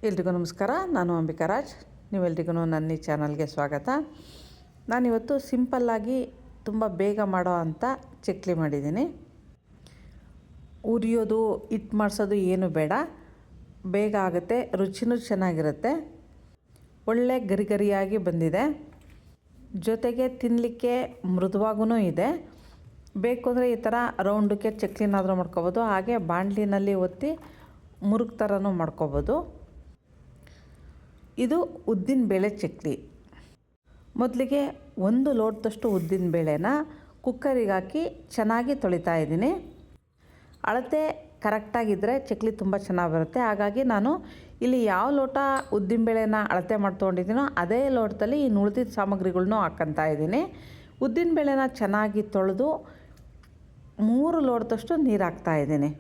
ಎಲ್ರಿಗೂ ನಮಸ್ಕಾರ. ನಾನು ಅಂಬಿಕಾ ರಾಜ್. ನೀವೆಲ್ರಿಗೂ ನನ್ನ ಈ ಚಾನಲ್ಗೆ ಸ್ವಾಗತ. ನಾನಿವತ್ತು ಸಿಂಪಲ್ಲಾಗಿ ತುಂಬ ಬೇಗ ಮಾಡೋ ಅಂಥ ಚಕ್ಲಿ ಮಾಡಿದ್ದೀನಿ. ಉರಿಯೋದು ಹಿಟ್ಟು ಮಾಡಿಸೋದು ಏನು ಬೇಡ, ಬೇಗ ಆಗುತ್ತೆ, ರುಚಿನೂ ಚೆನ್ನಾಗಿರುತ್ತೆ. ಒಳ್ಳೆ ಗರಿ ಗರಿಯಾಗಿ ಬಂದಿದೆ, ಜೊತೆಗೆ ತಿನ್ನಲಿಕ್ಕೆ ಮೃದುವಾಗೂ ಇದೆ. ಬೇಕು ಅಂದರೆ ಈ ಥರ ರೌಂಡಕ್ಕೆ ಚಕ್ಲಿನಾದರೂ ಮಾಡ್ಕೊಬೋದು, ಹಾಗೆ ಬಾಣಲಿನಲ್ಲಿ ಒತ್ತಿ ಮುರುಗ್ ಥರನೂ ಮಾಡ್ಕೊಬೋದು. ಇದು ಉದ್ದಿನಬೇಳೆ ಚಕ್ಲಿ. ಮೊದಲಿಗೆ 1 ಲೋಟದಷ್ಟು ಉದ್ದಿನಬೇಳೆನ ಕುಕ್ಕರಿಗೆ ಹಾಕಿ ಚೆನ್ನಾಗಿ ತೊಳಿತಾ ಇದ್ದೀನಿ. ಅಳತೆ ಕರೆಕ್ಟಾಗಿದ್ದರೆ ಚಕ್ಲಿ ತುಂಬ ಚೆನ್ನಾಗಿ ಬರುತ್ತೆ. ಹಾಗಾಗಿ ನಾನು ಇಲ್ಲಿ ಯಾವ ಲೋಟ ಉದ್ದಿನಬೇಳೆನ ಅಳತೆ ಮಾಡ್ತೊಗೊಂಡಿದ್ದೀನೋ ಅದೇ ಲೋಟದಲ್ಲಿ ಈ ಉಳಿದಿದ್ದ ಸಾಮಗ್ರಿಗಳ್ನೂ ಹಾಕ್ಕೊತಾ ಇದ್ದೀನಿ. ಉದ್ದಿನಬೇಳೆನ ಚೆನ್ನಾಗಿ ತೊಳೆದು 3 ಲೋಟದಷ್ಟು ನೀರು ಹಾಕ್ತಾಯಿದ್ದೀನಿ.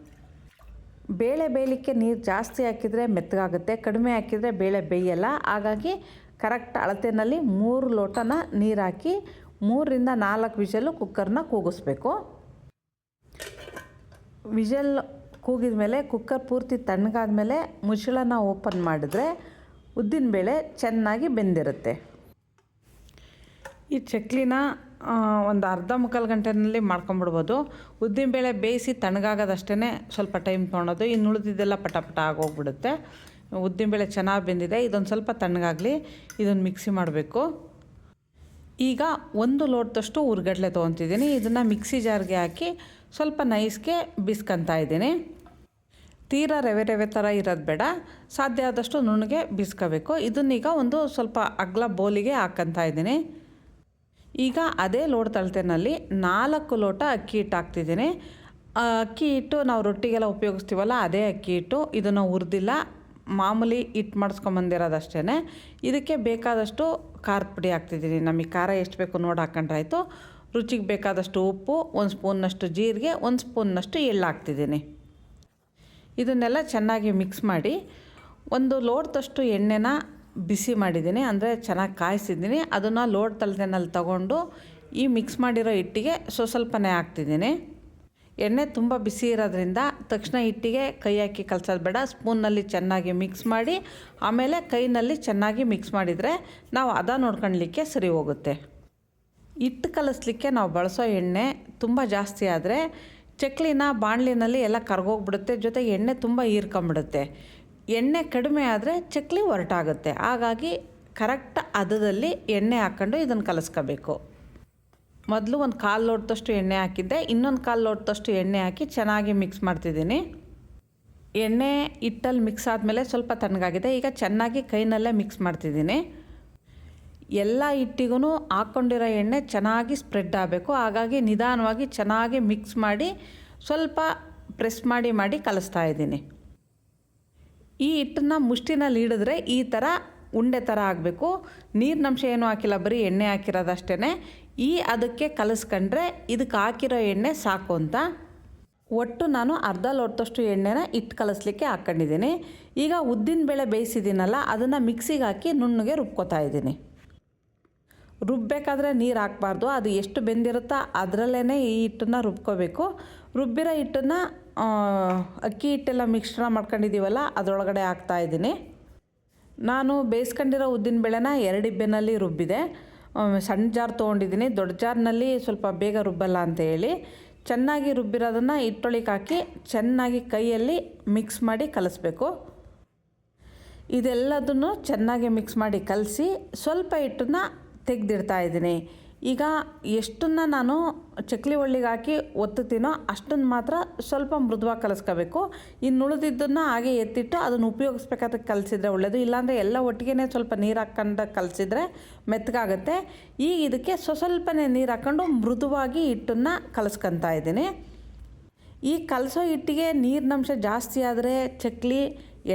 ಬೇಳೆ ಬೇಯಲಿಕ್ಕೆ ನೀರು ಜಾಸ್ತಿ ಹಾಕಿದರೆ ಮೆತ್ತಗಾಗುತ್ತೆ, ಕಡಿಮೆ ಹಾಕಿದರೆ ಬೇಳೆ ಬೇಯಲ್ಲ. ಹಾಗಾಗಿ ಕರೆಕ್ಟ್ ಅಳತೆಯಲ್ಲಿ 3 ಲೋಟನ ನೀರು ಹಾಕಿ 3ರಿಂದ 4 ವಿಷಲ್ಲು ಕುಕ್ಕರ್ನ ಕೂಗಿಸ್ಬೇಕು. ವಿಷಲ್ ಕೂಗಿದ ಮೇಲೆ ಕುಕ್ಕರ್ ಪೂರ್ತಿ ತಣ್ಣಗಾದ ಮೇಲೆ ಮುಚ್ಚಳನ ಓಪನ್ ಮಾಡಿದ್ರೆ ಉದ್ದಿನಬೇಳೆ ಚೆನ್ನಾಗಿ ಬೆಂದಿರುತ್ತೆ. ಈ ಚಕ್ಲಿನ ಒಂದು ಅರ್ಧ ಮುಕ್ಕಾಲು ಗಂಟೆಯಲ್ಲಿ ಮಾಡ್ಕೊಂಬಿಡ್ಬೋದು. ಉದ್ದಿನಬೇಳೆ ಬೇಯಿಸಿ ತಣ್ಣಗಾಗೋದಷ್ಟೇ ಸ್ವಲ್ಪ ಟೈಮ್ ತೊಗೊಳೋದು, ಇನ್ನು ಉಳಿದಿದ್ದೆಲ್ಲ ಪಟ ಆಗೋಗ್ಬಿಡುತ್ತೆ. ಉದ್ದಿನಬೇಳೆ ಚೆನ್ನಾಗಿ ಬೆಂದಿದೆ, ಇದೊಂದು ಸ್ವಲ್ಪ ತಣ್ಣಗಾಗಲಿ. ಇದನ್ನು ಮಿಕ್ಸಿ ಮಾಡಬೇಕು. ಈಗ 1 ಲೋಟದಷ್ಟು ಹುರ್ಗಡ್ಲೆ ತೊಗೊತಿದ್ದೀನಿ. ಇದನ್ನು ಮಿಕ್ಸಿ ಜಾರ್ಗೆ ಹಾಕಿ ಸ್ವಲ್ಪ ನೈಸ್ಗೆ ಬಿಸ್ಕೊತಾ ಇದ್ದೀನಿ. ತೀರಾ ರವೆ ಥರ ಇರೋದು ಬೇಡ, ಸಾಧ್ಯ ಆದಷ್ಟು ನುಣ್ಣಗೆ ಬಿಸ್ಕೋಬೇಕು. ಇದನ್ನೀಗ ಒಂದು ಸ್ವಲ್ಪ ಅಗಲ ಬೋಲಿಗೆ ಹಾಕ್ಕೊತಾ ಇದ್ದೀನಿ. ಈಗ ಅದೇ ಲೋಟ ತಳತೆನಲ್ಲಿ 4 ಲೋಟ ಅಕ್ಕಿ ಹಿಟ್ಟು ಹಾಕ್ತಿದ್ದೀನಿ. ಅಕ್ಕಿ ಹಿಟ್ಟು ನಾವು ರೊಟ್ಟಿಗೆಲ್ಲ ಉಪಯೋಗಿಸ್ತೀವಲ್ಲ, ಅದೇ ಅಕ್ಕಿ ಹಿಟ್ಟು. ಇದನ್ನು ಹುರಿದಿಲ್ಲ, ಮಾಮೂಲಿ ಹಿಟ್ಟು ಮಾಡಿಸ್ಕೊಂಬಂದಿರೋದಷ್ಟೇ. ಇದಕ್ಕೆ ಬೇಕಾದಷ್ಟು ಖಾರದ ಪುಡಿ ಹಾಕ್ತಿದ್ದೀನಿ. ನಮಗೆ ಖಾರ ಎಷ್ಟು ಬೇಕು ನೋಡಿ ಹಾಕ್ಕೊಂಡ್ರಾಯ್ತು. ರುಚಿಗೆ ಬೇಕಾದಷ್ಟು ಉಪ್ಪು, 1 ಸ್ಪೂನ್ನಷ್ಟು ಜೀರಿಗೆ, 1 ಸ್ಪೂನ್ನಷ್ಟು ಎಳ್ಳು ಹಾಕ್ತಿದ್ದೀನಿ. ಇದನ್ನೆಲ್ಲ ಚೆನ್ನಾಗಿ ಮಿಕ್ಸ್ ಮಾಡಿ 1 ಲೋಟದಷ್ಟು ಎಣ್ಣೆನ ಬಿಸಿ ಮಾಡಿದ್ದೀನಿ, ಅಂದರೆ ಚೆನ್ನಾಗಿ ಕಾಯಿಸಿದ್ದೀನಿ. ಅದನ್ನು ಲೋಟ ತಳತೆನಲ್ಲಿ ತಗೊಂಡು ಈ ಮಿಕ್ಸ್ ಮಾಡಿರೋ ಹಿಟ್ಟಿಗೆ ಸ್ವಲ್ಪನೇ ಹಾಕ್ತಿದ್ದೀನಿ. ಎಣ್ಣೆ ತುಂಬ ಬಿಸಿ ಇರೋದ್ರಿಂದ ತಕ್ಷಣ ಹಿಟ್ಟಿಗೆ ಕೈ ಹಾಕಿ ಕಲಸೋದು ಬೇಡ. ಸ್ಪೂನ್ನಲ್ಲಿ ಚೆನ್ನಾಗಿ ಮಿಕ್ಸ್ ಮಾಡಿ ಆಮೇಲೆ ಕೈನಲ್ಲಿ ಚೆನ್ನಾಗಿ ಮಿಕ್ಸ್ ಮಾಡಿದರೆ ನಾವು ಹದ ನೋಡ್ಕೊಳ್ಳಲಿಕ್ಕೆ ಸರಿ ಹೋಗುತ್ತೆ. ಹಿಟ್ಟು ಕಲಿಸ್ಲಿಕ್ಕೆ ನಾವು ಬಳಸೋ ಎಣ್ಣೆ ತುಂಬ ಜಾಸ್ತಿ ಆದರೆ ಚಕ್ಲಿನ ಬಾಣಲಿನಲ್ಲಿ ಎಲ್ಲ ಕರ್ಗೋಗ್ಬಿಡುತ್ತೆ, ಜೊತೆಗೆ ಎಣ್ಣೆ ತುಂಬ ಹೀರ್ಕೊಂಬಿಡುತ್ತೆ. ಎಣ್ಣೆ ಕಡಿಮೆ ಆದರೆ ಚಕ್ಲಿ ಹೊರಟಾಗುತ್ತೆ. ಹಾಗಾಗಿ ಕರೆಕ್ಟ್ ಹದದಲ್ಲಿ ಎಣ್ಣೆ ಹಾಕ್ಕೊಂಡು ಇದನ್ನು ಕಲಿಸ್ಕೋಬೇಕು. ಮೊದಲು 1/4 ಲೋಟದಷ್ಟು ಎಣ್ಣೆ ಹಾಕಿದ್ದೆ, ಇನ್ನೊಂದು 1/4 ಲೋಟದಷ್ಟು ಎಣ್ಣೆ ಹಾಕಿ ಚೆನ್ನಾಗಿ ಮಿಕ್ಸ್ ಮಾಡ್ತಿದ್ದೀನಿ. ಎಣ್ಣೆ ಹಿಟ್ಟಲ್ಲಿ ಮಿಕ್ಸ್ ಆದಮೇಲೆ ಸ್ವಲ್ಪ ತಣ್ಣಗಾಗಿದೆ. ಈಗ ಚೆನ್ನಾಗಿ ಕೈನಲ್ಲೇ ಮಿಕ್ಸ್ ಮಾಡ್ತಿದ್ದೀನಿ. ಎಲ್ಲ ಹಿಟ್ಟಿಗೂ ಹಾಕ್ಕೊಂಡಿರೋ ಎಣ್ಣೆ ಚೆನ್ನಾಗಿ ಸ್ಪ್ರೆಡ್ ಆಗಬೇಕು. ಹಾಗಾಗಿ ನಿಧಾನವಾಗಿ ಚೆನ್ನಾಗಿ ಮಿಕ್ಸ್ ಮಾಡಿ ಸ್ವಲ್ಪ ಪ್ರೆಸ್ ಮಾಡಿ ಕಲಿಸ್ತಾ ಇದ್ದೀನಿ. ಈ ಹಿಟ್ಟನ್ನು ಮುಷ್ಟಿನಲ್ಲಿ ಹಿಡಿದ್ರೆ ಈ ಥರ ಉಂಡೆ ಥರ ಆಗಬೇಕು. ನೀರಿನಂಶ ಏನೂ ಹಾಕಿಲ್ಲ, ಬರೀ ಎಣ್ಣೆ ಹಾಕಿರೋದಷ್ಟೇ. ಅದಕ್ಕೆ ಕಲಿಸ್ಕೊಂಡ್ರೆ ಇದಕ್ಕೆ ಹಾಕಿರೋ ಎಣ್ಣೆ ಸಾಕು ಅಂತ. ಒಟ್ಟು ನಾನು ಅರ್ಧ ಲೋಟದಷ್ಟು ಎಣ್ಣೆನ ಹಿಟ್ಟು ಕಲಿಸ್ಲಿಕ್ಕೆ ಹಾಕ್ಕೊಂಡಿದ್ದೀನಿ. ಈಗ ಉದ್ದಿನಬೇಳೆ ಬೇಯಿಸಿದ್ದೀನಲ್ಲ, ಅದನ್ನು ಮಿಕ್ಸಿಗೆ ಹಾಕಿ ನುಣ್ಣಗೆ ರುಬ್ಕೋತಾ ಇದ್ದೀನಿ. ರುಬ್ಬಬೇಕಾದ್ರೆ ನೀರು ಹಾಕಬಾರ್ದು, ಅದು ಎಷ್ಟು ಬೆಂದಿರುತ್ತೋ ಅದರಲ್ಲೇ ಈ ಹಿಟ್ಟನ್ನು ರುಬ್ಕೋಬೇಕು. ರುಬ್ಬಿರೋ ಹಿಟ್ಟನ್ನು ಅಕ್ಕಿ ಹಿಟ್ಟೆಲ್ಲ ಮಿಶ್ರಣ ಮಾಡ್ಕೊಂಡಿದ್ದೀವಲ್ಲ ಅದರೊಳಗಡೆ ಹಾಕ್ತಾಯಿದ್ದೀನಿ. ನಾನು ಬೇಯಿಸ್ಕೊಂಡಿರೋ ಉದ್ದಿನಬೇಳೆನ 2 ಇಬ್ಬೆನಲ್ಲಿ ರುಬ್ಬಿದೆ. ಸಣ್ಣ ಜಾರ್ ತೊಗೊಂಡಿದ್ದೀನಿ, ದೊಡ್ಡ ಜಾರ್ನಲ್ಲಿ ಸ್ವಲ್ಪ ಬೇಗ ರುಬ್ಬಲ್ಲ ಅಂತ ಹೇಳಿ. ಚೆನ್ನಾಗಿ ರುಬ್ಬಿರೋದನ್ನು ಹಿಟ್ಟೊಳಿಗೆ ಹಾಕಿ ಚೆನ್ನಾಗಿ ಕೈಯಲ್ಲಿ ಮಿಕ್ಸ್ ಮಾಡಿ ಕಲಿಸ್ಬೇಕು. ಇದೆಲ್ಲದನ್ನು ಚೆನ್ನಾಗಿ ಮಿಕ್ಸ್ ಮಾಡಿ ಕಲಸಿ ಸ್ವಲ್ಪ ಹಿಟ್ಟನ್ನು ತೆಗೆದಿಡ್ತಾ ಇದ್ದೀನಿ. ಈಗ ಎಷ್ಟನ್ನು ನಾನು ಚಕ್ಲಿ ಒಳ್ಳಿಗೆ ಹಾಕಿ ಒತ್ತುತ್ತೀನೋ ಅಷ್ಟನ್ನು ಮಾತ್ರ ಸ್ವಲ್ಪ ಮೃದುವಾಗಿ ಕಲಿಸ್ಕೋಬೇಕು. ಇನ್ನು ಉಳಿದಿದ್ದನ್ನು ಹಾಗೆ ಎತ್ತಿಟ್ಟು ಅದನ್ನು ಉಪಯೋಗಿಸ್ಬೇಕಾದ್ರೆ ಕಲಿಸಿದ್ರೆ ಒಳ್ಳೆಯದು. ಇಲ್ಲಾಂದರೆ ಎಲ್ಲ ಒಟ್ಟಿಗೆ ಸ್ವಲ್ಪ ನೀರು ಹಾಕ್ಕೊಂಡು ಕಲಿಸಿದ್ರೆ ಮೆತ್ತಗಾಗುತ್ತೆ. ಈಗ ಇದಕ್ಕೆ ಸ್ವಲ್ಪನೇ ನೀರು ಹಾಕ್ಕೊಂಡು ಮೃದುವಾಗಿ ಹಿಟ್ಟನ್ನು ಕಲಿಸ್ಕೊತಾ ಇದ್ದೀನಿ. ಈ ಕಲಸೋ ಹಿಟ್ಟಿಗೆ ನೀರಿನಂಶ ಜಾಸ್ತಿ ಆದರೆ ಚಕ್ಲಿ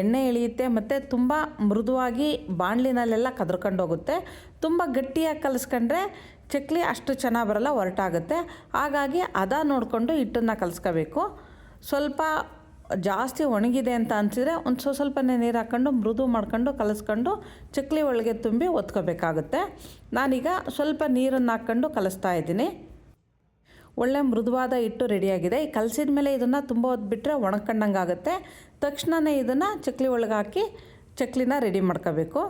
ಎಣ್ಣೆ ಎಳೆಯುತ್ತೆ ಮತ್ತು ತುಂಬ ಮೃದುವಾಗಿ ಬಾಣಲಿನಲ್ಲೆಲ್ಲ ಕದ್ರಕೊಂಡು ಹೋಗುತ್ತೆ. ತುಂಬ ಗಟ್ಟಿಯಾಗಿ ಕಲಿಸ್ಕೊಂಡ್ರೆ ಚಕ್ಲಿ ಅಷ್ಟು ಚೆನ್ನಾಗಿ ಬರಲ್ಲ, ಹೊರಟಾಗುತ್ತೆ. ಹಾಗಾಗಿ ಹದ ನೋಡಿಕೊಂಡು ಹಿಟ್ಟನ್ನು ಕಲಿಸ್ಕೋಬೇಕು. ಸ್ವಲ್ಪ ಜಾಸ್ತಿ ಒಣಗಿದೆ ಅಂತ ಅನಿಸಿದರೆ ಒಂದು ಸ್ವಲ್ಪನೇ ನೀರು ಹಾಕ್ಕೊಂಡು ಮೃದು ಮಾಡ್ಕೊಂಡು ಕಲಿಸ್ಕೊಂಡು ಚಕ್ಲಿ ಒಳಗೆ ತುಂಬಿ ಒತ್ಕೋಬೇಕಾಗುತ್ತೆ. ನಾನೀಗ ಸ್ವಲ್ಪ ನೀರನ್ನು ಹಾಕ್ಕೊಂಡು ಕಲಿಸ್ತಾ ಇದ್ದೀನಿ. ಒಳ್ಳೆ ಮೃದುವಾದ ಹಿಟ್ಟು ರೆಡಿಯಾಗಿದೆ. ಈ ಕಲಸಿದ ಮೇಲೆ ಇದನ್ನು ತುಂಬ ಹೊತ್ತು ಬಿಟ್ಟರೆ ಒಣಕೊಂಡಂಗೆ ಆಗುತ್ತೆ. ತಕ್ಷಣವೇ ಇದನ್ನು ಚಕ್ಲಿ ಒಳಗೆ ಹಾಕಿ ಚಕ್ಲಿನ ರೆಡಿ ಮಾಡ್ಕೋಬೇಕು.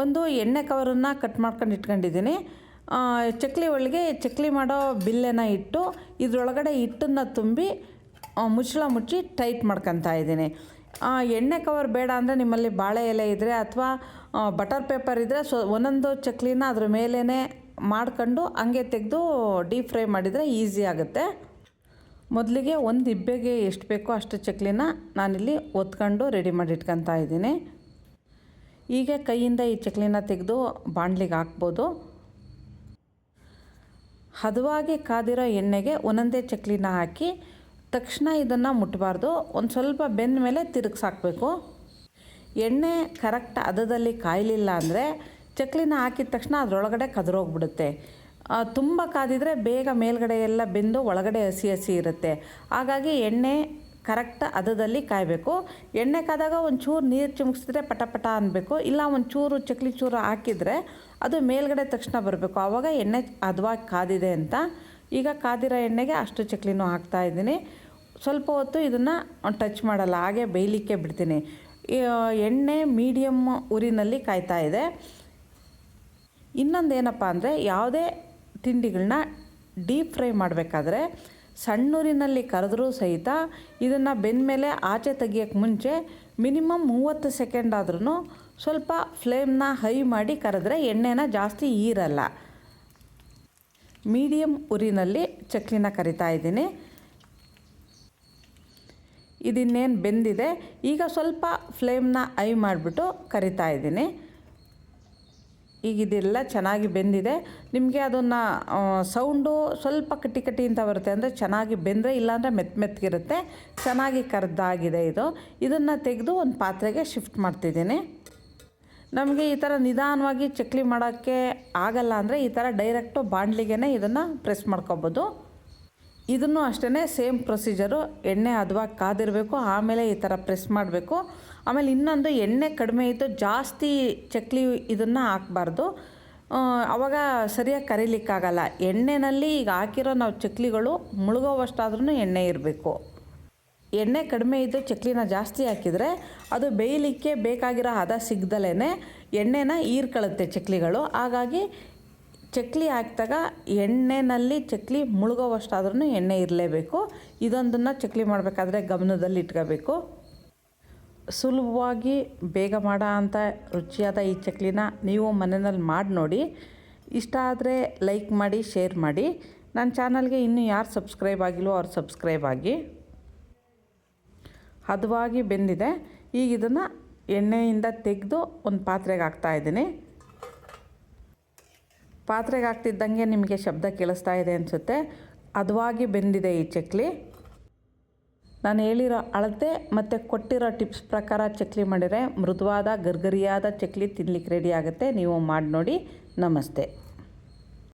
ಒಂದು ಎಣ್ಣೆ ಕವರನ್ನು ಕಟ್ ಮಾಡ್ಕೊಂಡು ಇಟ್ಕೊಂಡಿದ್ದೀನಿ. ಚಕ್ಲಿ ಒಳಗೆ ಚಕ್ಲಿ ಮಾಡೋ ಬಿಲ್ಲೆನ ಇಟ್ಟು ಇದರೊಳಗಡೆ ಹಿಟ್ಟನ್ನು ತುಂಬಿ ಮುಚ್ಚಳ ಮುಚ್ಚಿ ಟೈಟ್ ಮಾಡ್ಕೊತಾ ಇದ್ದೀನಿ. ಎಣ್ಣೆ ಕವರ್ ಬೇಡ ಅಂದರೆ ನಿಮ್ಮಲ್ಲಿ ಬಾಳೆ ಎಲೆ ಇದ್ದರೆ ಅಥವಾ ಬಟರ್ ಪೇಪರ್ ಇದ್ದರೆ ಒಂದೊಂದು ಚಕ್ಲಿನ ಅದ್ರ ಮೇಲೇ ಮಾಡ್ಕೊಂಡು ಹಂಗೆ ತೆಗೆದು ಡೀಪ್ ಫ್ರೈ ಮಾಡಿದರೆ ಈಸಿ ಆಗುತ್ತೆ. ಮೊದಲಿಗೆ ಒಂದು ಇಬ್ಬೆಗೆ ಎಷ್ಟು ಬೇಕೋ ಅಷ್ಟು ಚಕ್ಲಿನ ನಾನಿಲ್ಲಿ ಒತ್ಕೊಂಡು ರೆಡಿ ಮಾಡಿ ಇಟ್ಕೊತಾ ಇದ್ದೀನಿ. ಹೀಗೆ ಕೈಯಿಂದ ಈ ಚಕ್ಲಿನ ತೆಗೆದು ಬಾಣಲಿಗೆ ಹಾಕ್ಬೋದು. ಹದವಾಗಿ ಕಾದಿರೋ ಎಣ್ಣೆಗೆ ಒಂದೊಂದೇ ಚಕ್ಲಿನ ಹಾಕಿ ತಕ್ಷಣ ಇದನ್ನು ಮುಟ್ಟಬಾರ್ದು. ಒಂದು ಸ್ವಲ್ಪ ಬೆಂದ ಮೇಲೆ ತಿರುಗಿಸಾಕಬೇಕು. ಎಣ್ಣೆ ಕರೆಕ್ಟ್ ಹದದಲ್ಲಿ ಕಾಯಲಿಲ್ಲ ಅಂದರೆ ಚಕ್ಲಿನ ಹಾಕಿದ ತಕ್ಷಣ ಅದರೊಳಗಡೆ ಕದರೋಗ್ಬಿಡುತ್ತೆ. ತುಂಬ ಕಾದಿದ್ರೆ ಬೇಗ ಮೇಲ್ಗಡೆ ಎಲ್ಲ ಬೆಂದು ಒಳಗಡೆ ಹಸಿ ಹಸಿ ಇರುತ್ತೆ. ಹಾಗಾಗಿ ಎಣ್ಣೆ ಕರೆಕ್ಟ್ ಹದದಲ್ಲಿ ಕಾಯಬೇಕು. ಎಣ್ಣೆ ಕಾದಾಗ ಒಂಚೂರು ನೀರು ಚಿಮುಕಿಸಿದ್ರೆ ಪಟ ಪಟ ಅನ್ನಬೇಕು. ಇಲ್ಲ ಒಂಚೂರು ಚಕ್ಲಿ ಚೂರು ಹಾಕಿದರೆ ಅದು ಮೇಲ್ಗಡೆ ತಕ್ಷಣ ಬರಬೇಕು. ಆವಾಗ ಎಣ್ಣೆ ಹದವಾಗಿ ಕಾದಿದೆ ಅಂತ. ಈಗ ಕಾದಿರೋ ಎಣ್ಣೆಗೆ ಅಷ್ಟು ಚಕ್ಲಿನೂ ಹಾಕ್ತಾಯಿದ್ದೀನಿ. ಸ್ವಲ್ಪ ಹೊತ್ತು ಇದನ್ನು ಟಚ್ ಮಾಡಲ್ಲ, ಹಾಗೆ ಬೇಯಲಿಕ್ಕೆ ಬಿಡ್ತೀನಿ. ಎಣ್ಣೆ ಮೀಡಿಯಮ್ ಉರಿನಲ್ಲಿ ಕಾಯ್ತಾ ಇದೆ. ಇನ್ನೊಂದೇನಪ್ಪ ಅಂದರೆ ಯಾವುದೇ ತಿಂಡಿಗಳನ್ನ ಡೀಪ್ ಫ್ರೈ ಮಾಡಬೇಕಾದ್ರೆ ಸಣ್ಣೂರಿನಲ್ಲಿ ಕರೆದ್ರೂ ಸಹಿತ ಇದನ್ನು ಬೆಂದ ಮೇಲೆ ಆಚೆ ತೆಗಿಯೋಕ್ಕೆ ಮುಂಚೆ ಮಿನಿಮಮ್ 30 ಸೆಕೆಂಡ್ ಆದ್ರೂ ಸ್ವಲ್ಪ ಫ್ಲೇಮ್ನ ಹೈ ಮಾಡಿ ಕರೆದ್ರೆ ಎಣ್ಣೆನ ಜಾಸ್ತಿ ಈರಲ್ಲ. ಮೀಡಿಯಮ್ ಉರಿನಲ್ಲಿ ಚಕ್ಲಿನ ಕರಿತಾ ಇದ್ದೀನಿ. ಇದಿನ್ನೇನು ಬೆಂದಿದೆ, ಈಗ ಸ್ವಲ್ಪ ಫ್ಲೇಮ್ನ ಹೈ ಮಾಡಿಬಿಟ್ಟು ಕರಿತಾ ಇದ್ದೀನಿ. ಈಗ ಇದೆಲ್ಲ ಚೆನ್ನಾಗಿ ಬೆಂದಿದೆ. ನಿಮಗೆ ಅದನ್ನು ಸೌಂಡು ಸ್ವಲ್ಪ ಕಟ್ಟಿ ಕಟ್ಟಿ ಅಂತ ಬರುತ್ತೆ, ಅಂದರೆ ಚೆನ್ನಾಗಿ ಬೆಂದರೆ, ಇಲ್ಲಾಂದರೆ ಮೆತ್ತಗಿರುತ್ತೆ. ಚೆನ್ನಾಗಿ ಕರೆದಾಗಿದೆ ಇದು. ಇದನ್ನು ತೆಗೆದು ಒಂದು ಪಾತ್ರೆಗೆ ಶಿಫ್ಟ್ ಮಾಡ್ತಿದ್ದೀನಿ. ನಮಗೆ ಈ ಥರ ನಿಧಾನವಾಗಿ ಚಕ್ಲಿ ಮಾಡೋಕ್ಕೆ ಆಗಲ್ಲ ಅಂದರೆ ಈ ಥರ ಡೈರೆಕ್ಟು ಬಾಣಲಿಗೆ ಇದನ್ನು ಪ್ರೆಸ್ ಮಾಡ್ಕೊಬೋದು. ಇದನ್ನು ಅಷ್ಟೇ ಸೇಮ್ ಪ್ರೊಸೀಜರು. ಎಣ್ಣೆ ಹದವಾಗಿ ಕಾದಿರಬೇಕು, ಆಮೇಲೆ ಈ ಥರ ಪ್ರೆಸ್ ಮಾಡಬೇಕು. ಆಮೇಲೆ ಇನ್ನೊಂದು, ಎಣ್ಣೆ ಕಡಿಮೆ ಇದ್ದು ಜಾಸ್ತಿ ಚಕ್ಲಿ ಇದನ್ನು ಹಾಕಬಾರ್ದು, ಆವಾಗ ಸರಿಯಾಗಿ ಕರೀಲಿಕ್ಕಾಗಲ್ಲ. ಎಣ್ಣೆಯಲ್ಲಿ ಈಗ ಹಾಕಿರೋ ನಾವು ಚಕ್ಲಿಗಳು ಮುಳುಗೋವಷ್ಟಾದ್ರೂ ಎಣ್ಣೆ ಇರಬೇಕು. ಎಣ್ಣೆ ಕಡಿಮೆ ಇದ್ದು ಚಕ್ಲಿನ ಜಾಸ್ತಿ ಹಾಕಿದರೆ ಅದು ಬೇಯಲಿಕ್ಕೆ ಬೇಕಾಗಿರೋ ಹದ ಸಿಗ್ದಲೇ ಎಣ್ಣೆನ ಹೀರ್ಕೊಳ್ಳುತ್ತೆ ಚಕ್ಲಿಗಳು. ಹಾಗಾಗಿ ಚಕ್ಲಿ ಹಾಕಿದಾಗ ಎಣ್ಣೆಯಲ್ಲಿ ಚಕ್ಲಿ ಮುಳುಗೋವಷ್ಟಾದ್ರೂ ಎಣ್ಣೆ ಇರಲೇಬೇಕು. ಇದೊಂದನ್ನು ಚಕ್ಲಿ ಮಾಡಬೇಕಾದ್ರೆ ಗಮನದಲ್ಲಿ ಇಟ್ಕೋಬೇಕು. ಸುಲಭವಾಗಿ ಬೇಗ ಮಾಡೋ ಅಂಥ ರುಚಿಯಾದ ಈ ಚಕ್ಲಿನ ನೀವು ಮನೆಯಲ್ಲಿ ಮಾಡಿ ನೋಡಿ. ಇಷ್ಟ ಆದರೆ ಲೈಕ್ ಮಾಡಿ, ಶೇರ್ ಮಾಡಿ. ನನ್ನ ಚಾನಲ್ಗೆ ಇನ್ನೂ ಯಾರು ಸಬ್ಸ್ಕ್ರೈಬ್ ಆಗಿಲ್ವೋ ಅವ್ರು ಸಬ್ಸ್ಕ್ರೈಬ್ ಆಗಿ. ಹದವಾಗಿ ಬೆಂದಿದೆ. ಈಗ ಇದನ್ನು ಎಣ್ಣೆಯಿಂದ ತೆಗೆದು ಒಂದು ಪಾತ್ರೆಗೆ ಹಾಕ್ತಾಯಿದ್ದೀನಿ. ಪಾತ್ರೆಗೆ ಹಾಕ್ತಿದ್ದಂಗೆ ನಿಮಗೆ ಶಬ್ದ ಕೇಳಿಸ್ತಾ ಇದೆ ಅನಿಸುತ್ತೆ. ಹದವಾಗಿ ಬೆಂದಿದೆ ಈ ಚಕ್ಲಿ. ನಾನು ಹೇಳಿರೋ ಅಳತೆ ಮತ್ತು ಕೊಟ್ಟಿರೋ ಟಿಪ್ಸ್ ಪ್ರಕಾರ ಚಕ್ಲಿ ಮಾಡಿದರೆ ಮೃದುವಾದ ಗರ್ಗರಿಯಾದ ಚಕ್ಲಿ ತಿನ್ನಲಿಕ್ಕೆ ರೆಡಿ ಆಗುತ್ತೆ. ನೀವು ಮಾಡಿ ನೋಡಿ. ನಮಸ್ತೆ.